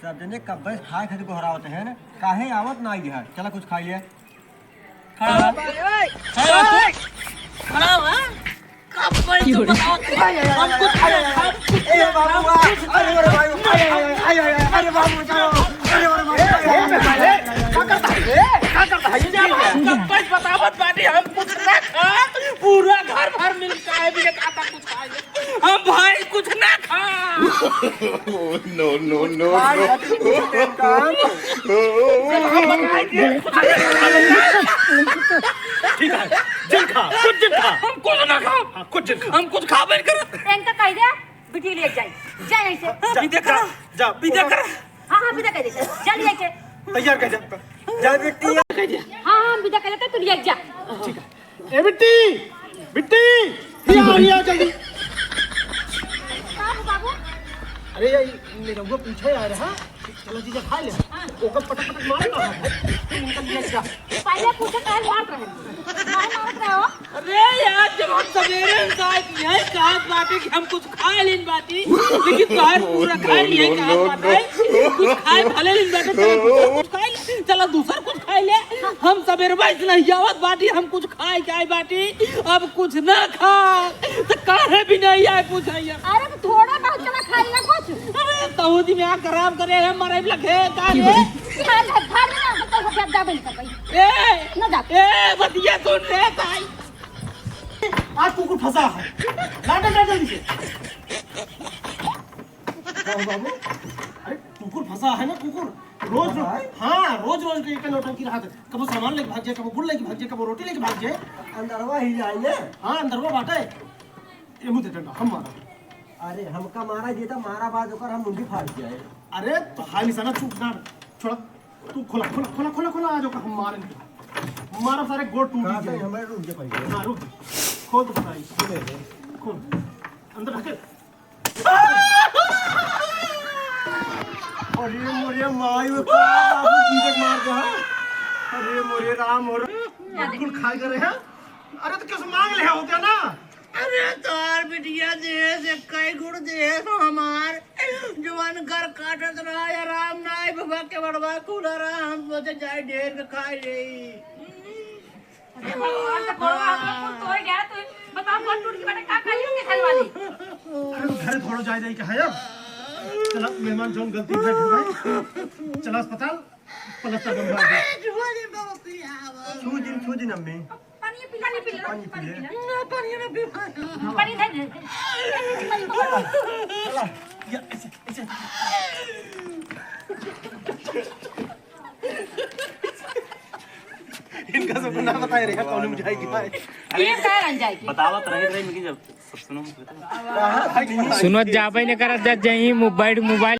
सब जने कब्बे खाए खातिर गोहरावत है ना काहे आवत ना आई है चला कुछ खाई ले खड़ा हुआ कब्बे तो बताओ हम कुछ खाए ए बाबू अरे भाई अरे बाबू जाओ अरे कब्बे बतावत बाटी हम कुछ ना खा पूरा घर भर मिल के भी खाता कुछ खाए हम भाई कुछ ना खा No, no, no, ठीक है जिन खा हम कुछ ना खा हम कुछ खा बैठ कर इनका कह दे बिटी ले जाए जाए ऐसे विदा कर जा विदा कर हां बिदा कर दे जल्दी ऐसे तैयार कर जा बेटी हां बिदा कर दे तू ले जा ठीक है ए बिट्टी बिट्टी आ जल्दी बाबू बाबू अरे यार मेरा वो पूछे यार हां चलो जी खा ले ओका पटक मार ना पहले पूछे काहे मार रहे हो अरे यार जब हम सवेरे चाय पिए काज बाटी कि हम कुछ खा लेन बाटी लेकिन तोहर पूरा खा लिए काज बाटी कुछ खाए भले लेन बाटी कुछ खाए चलो दूसरा कुछ खाए ले हम सवेरे बाइस नहीं आवत बाटी हम कुछ खाए जाए बाटी अब कुछ ना खा तो काहे भी नहीं आए पूछाइए अरे तो थोड़ा बहुत चला खा लेना कुछ अरे तहुदी में आ खराब करे हमारे लगे काहे हां घर में ना तो सब जा बन कर भाई ए ना जा ए बतिया सुन ले भाई आज कुकुर फंसा है लाटा जल्दी से बाबू अरे कुकुर फंसा है ना कुकुर रोज रोज के नौटंकी रहा कबो सामान लेके भाग जाए कबो गुड़ लेके भाग जाए कबो रोटी लेके भाग जाए अंदरवा ही जाए हां अंदरवा बाटे ये मुझे डंडा हम मारा अरे हमका मारा ये तो मारा बाद होकर हम मुंडी फाड़ जाए अरे तो हाल निशाना चुप ना छोड़ा तू खोला आ जाओ हम मारेंगे हमारा सारे गोड़ टूट गए हमारे रुक जा पहले हां रुक खोल तो भाई खोल अंदर रख अरे मोरे माई का बाबू जीरे मार दे अरे मोरे राम और बिल्कुल खाई करे हैं अरे तो कैसे मांग ले होते ना अरे तोर बिटिया दे से कई गुड़ दे हमार जवान घर काटत रहा या राम नाय बाबा के बड़वा कुला रहा हम सोचे जाए ढेर के खाए ले अरे भगवान तो कोड़ा तो गया तू बता कौन टूट के बेटा का खाई के खाने वाली अरे तो घर थोड़ा जाए जाए क्या है अब चला मेहमान जो गलती कर भाई चला अस्पताल पलस्तर बनवा दे छूजिन अम्मी पानी पी ले पानी ना पी पानी दे या ऐसे इनका सब ना बताए रे कौन में जाएगी भाई ये कह रन जाएगी बतावत रहे कि जब सुनो सुनो जाबे न करत जाई मोबाइल